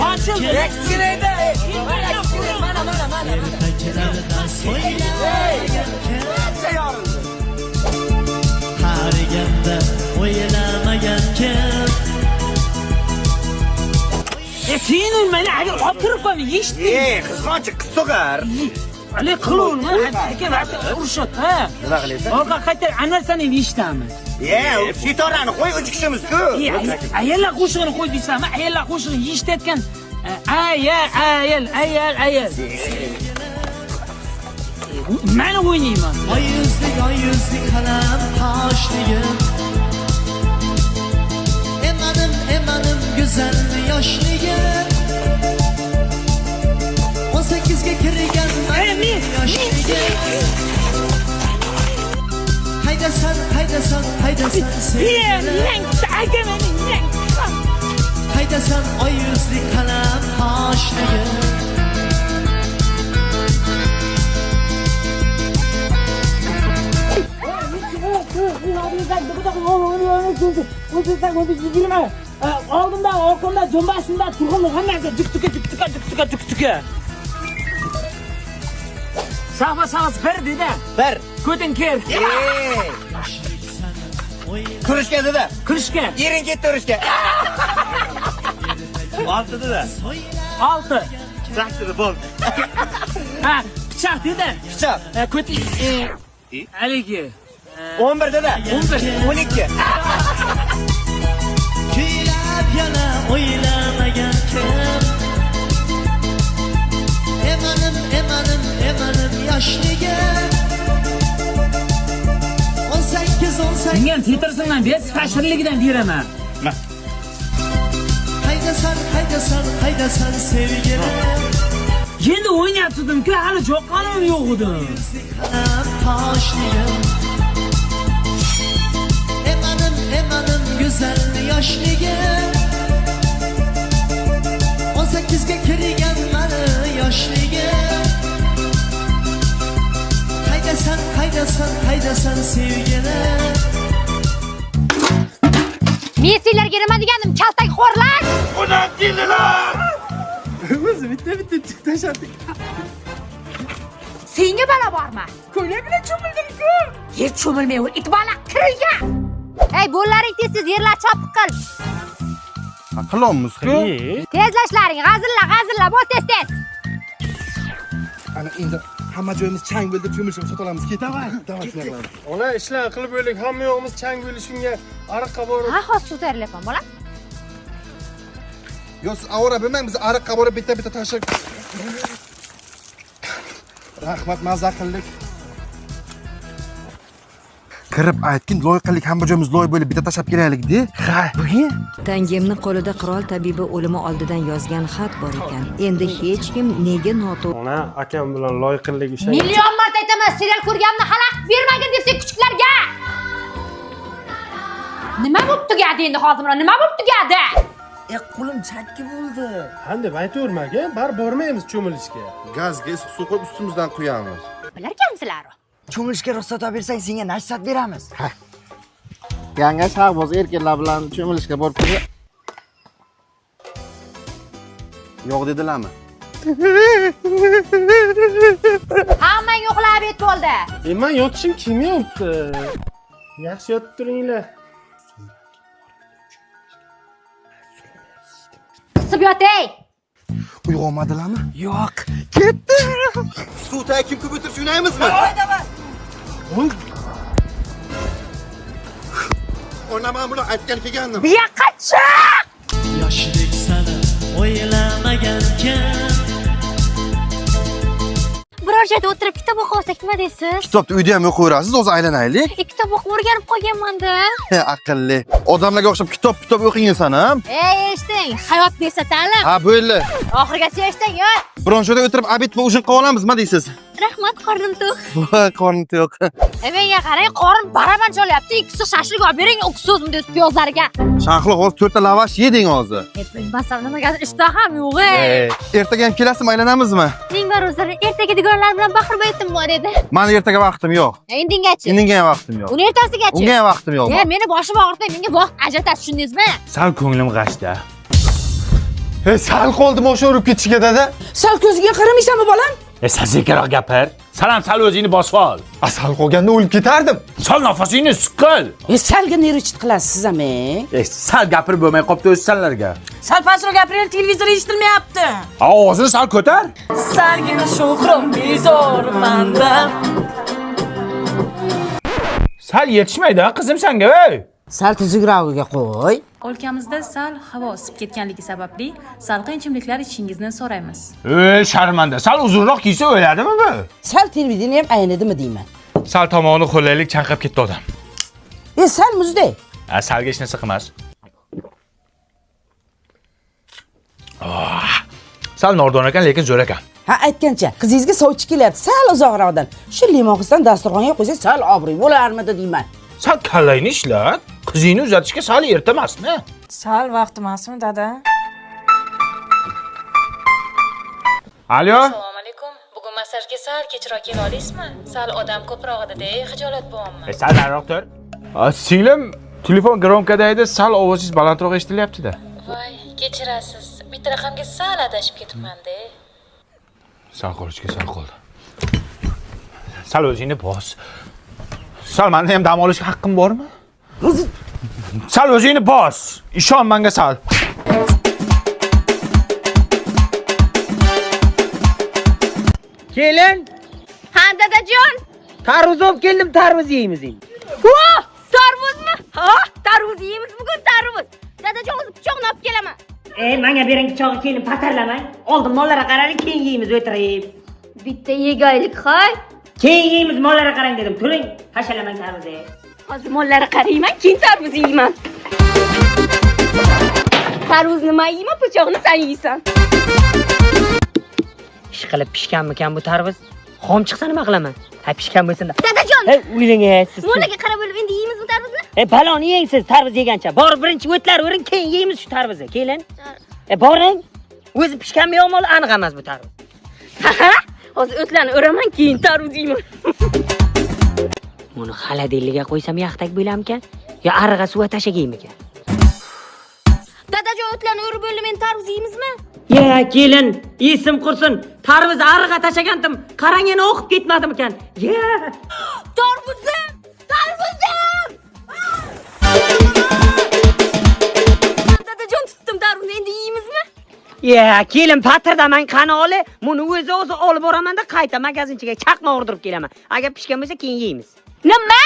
Ochildi. Ekskireydi. Mana. Ertaklardan so'ylagan qariganda o'ylamagan kim Sen meni agar olib kirib qo'yma, eshitding? Qizg'onchi qiz tug'ar. Ali qiluvni, aka vaqti urishot, ha? Nima qilyapsan? Orqa qayta Anvar seni eshitamiz. Sitorani qo'y, uch kishimiz-ku. Ayollar qo'shig'ini qo'y deysanmi? Ayollar qo'shig'ini eshitayotgan ayol. Meni o'ynayman. oy yuzli qalam qoshligim emanim go'zal yoshligim 18 ga kirgan yoshligim haydasan sevgilim haydasan oy yuzli qalam qoshligim Oldimda, orqamda, jo'mbasimda turg'unli hammasi dik-tuka. Sahva bir dedi. Bir. Ko'tin ker. Kurishga dedi. Kirishga. Yering ketdi urishga. 6 dedi. 6. Traktori bo'ldi. Ha, pichoq dedi. Pichoq. Ko'tin haligi 11 dedi. 12. Kuylab yana o'ylamagan kim emanim yoshligim 18 Menga titrsindan ber, fashirligidan beraman. haydasan sevgilim Endi o'ynayapsidim-ku, hali joqqanim yo'q edi. qalam qoshligim emanim go'zal yoshligim 18 ga kirgan mani yoshligim haydasan sevgilim Men sizlarga nima deganim, kaltak xo'rlar. Udan keldilar. O'zi bitta chiq tashladik. Senga balo bormi? Ko'ylak bilan cho'mildim-ku. Yer cho'milmayver, it bala kirga. Ey, bo'llaring tez yerlar chopiq qil. Qilamiz-ku. Tezlashlaring, g'azilla, bo'l tez. Ana endi hamma joyimiz chang bo'ldi, cho'milishib sotolamiz. Davay shunaqa. Ona ishlar qilib o'ylik, hamma yo'g'imiz chang bo'lishunga ariqqa borib. Ha, hozir ko'tarilyapman, bola. Yo, siz avora bilmaymiz, biz ariqqa borib bitta tashib. Rahmat, mazza qildik. Kirib aytgin, loyiqalik hamma joyimiz loy bo'lib bitta tashab kelaylik-da. Ha, bo'yin. Tangemni qo'lida qirol tabibi o'limi oldidan yozgan xat bor ekan. Endi hech kim nega noto'g'ri Ona akam bilan loyiqillik o'sha. Million marta aytaman, serial ko'rganimni xalaqit bermagin desang kuchuklarga. Nima bo'lib tugadi endi hozir? Nima bo'lib tugadi? Qo'lim chakki bo'ldi. Qanday aytavermaga, bar bormaymiz cho'milishga. Gazga issiq suv qo'yib ustimizdan quyamiz. Bilarkansizlar? Cho'milishga ruxsat bersang, senga nashsat beramiz. Yanga Shahboz erkaklar bilan cho'milishga borib keldi. Yo'q dedilarmi? Hammang yo'qlab et bo'ldi. Men yotishim kelmayapti. Yaxshi yotib turinglar. Qisib yotay. Uyg'onmadilarmi? Yo'q. Ketdi. Suvda kim ko'p o'tirib o'ynaymizmi? Ona men buni aytgan kelgandim. Bu yoqqa chiq. yoshlik sani o'ylamagan kim Biror joyda o'tirib kitob o'qib olsak nima deysiz? Kitobni uyda ham o'qiyverasiz, o'zi aylanaylik. Kitob o'qib o'rganib qolganman-da. Aqlli. Odamlarga o'xshab kitob o'qiysan ham. Eshting, hayot desa ta'lim. Ha, bo'ldi. Oxirigacha eshting, yo. Biron joyda o'tirib abid va ujin qilib olamiz, nima deysiz? Rahmat, qornim to'q. Voy, qornim to'q. Menga qarang, qorin baraban cholyapti. Ikkisi shashlik olib bering, o'qsizmi deb piyozlarga. Shanxli hozir 4 ta lavash yeding hozir. Bilmasam nimagadir ishtaham yo'q. Ertaga ham kelasizmi, aylanamizmi? Ming bor o'zlari ertaga deganlar bilan baxir baytim bor edi. Meni ertaga vaqtim yo'q. Indingachi. Indinga ham vaqtim yo'q. Uni ertasigachi. Unga ham vaqtim yo'q. Meni boshim og'ritmay, menga vaqt ajratasiz, tushundingizmi? Sal ko'nglim g'ashda. Sal qoldim o'sha urib ketishiga dada. Sal ko'ziga qaramaysanmi bolam? Sen sekinroq gapir. Salam sal o'zingni bosib ol. Sal qolganda o'lib ketardim. Sol nafasingni siqil. Salga nerichit qilasiz siz ham. Sal gapirib bo'lmay qopti o'z sanlarga. Sal pastroq gapiring, televizor eshitilmayapti. Ovozini sal ko'tar. Salgina sho'xrim bezor mendan. Sal yetishmaydi qizim senga, ey. Sal tuzukroqiga qo'y. O'lkamizda sal havo isib ketganligi sababli salqin ichimliklar ichishingizni so'raymiz. Sharmanda. Sal uzunroq kiysa o'ladimi bu? Sal televideniya ham aynidimi deyman. Sal tomog'ini qo'llaylik, chanqab ketdi odam. Sal muzday. Salga hech narsa qilmas. Sal nordon ekan, lekin zo'r ekan. Ha, aytgancha, qizingizga sovchi kelyapti, sal uzoqroqdan. Shu limon dasturxonga qo'ysa sal obro'y bo'larmidi deyman. Sal kallangni ishlat. Qizingni uzatishga sal erta emasmi? Sal vaqt emasmi, dada? Alo? Assalomu alaykum. Bugun massajga sal kechroq kela olasizmi? Sal odam ko'proq edi-da, xijolat bo'laman. Sal nariroq tur. Singlim, telefon gromkada edi, sal ovozingiz balandroq eshitilyapti-da. Voy, kechirasiz. Bitta raqamga sal adashib ketibman-da. Sal qolishga sal qoldi. Sal o'zingni bos. Sal menda ham dam olishga haqqim bormi? Sal o'zingni bos. Ishon menga sal. Kelin, Ha, dadajon. tarvuz olib keldim, tarvuz yeymiz endi. Voh, tarvuzmi? Ha, tarvuz yeymiz bugun tarvuz. Dadajon, o'zi pichoqni olib kelaman. Menga bering pichog'i kelin patarlamang. Oldin mollarga qarang, keyin yeymiz o'tirib. Bitta yegaylik, hoy. Keyin yeymiz mollarga qarang dedim. Turing, tashalamang tarvuzni. Hozir mollarga qarayman, keyin tarvuz yeyman. Tarvuzni men yeyman, pichoqni sen yeysan. Ish qilib pishganmikan bu tarvuz? Xom chiqsa nima qilaman? Ha, pishgan bo'lsin-da. Dadajon. Uylangan siz. Mollaga qarab bo'lib endi yeymizmi tarvuzni? Baloni yeng siz tarvuz yegancha. Borib birinchi o'tlar o'ring, keyin yeymiz shu tarvuzni. Kelin. Boring. O'zi pishganmi yo'qmi aniq emas bu tarvuz. Ha, hozir o'tlarni o'raman, keyin tarvuz yeyman. Buni xolodilniga qo'ysam yaxtak bo'larmikan? Yo arig'a suv tashagaymikan? Dadajon, o'tlarni o'rib bo'lib men tarvuz yeymizmi? Ya kelin, esim qursin. Tarvuz arig'a tashagandim. Qarang yana o'qib ketmadimikan? Ya! Tarvuzim! Tarvuzim! Dadajon, tutdim tarvuzni, endi yeymizmi? Ya, kelin patirdaman qani oli. Buni o'zi olib boraman-da qayta magazinchiga chaqma urdirib kelaman. Agar pishgan bo'lsa keyin yeymiz. Nima?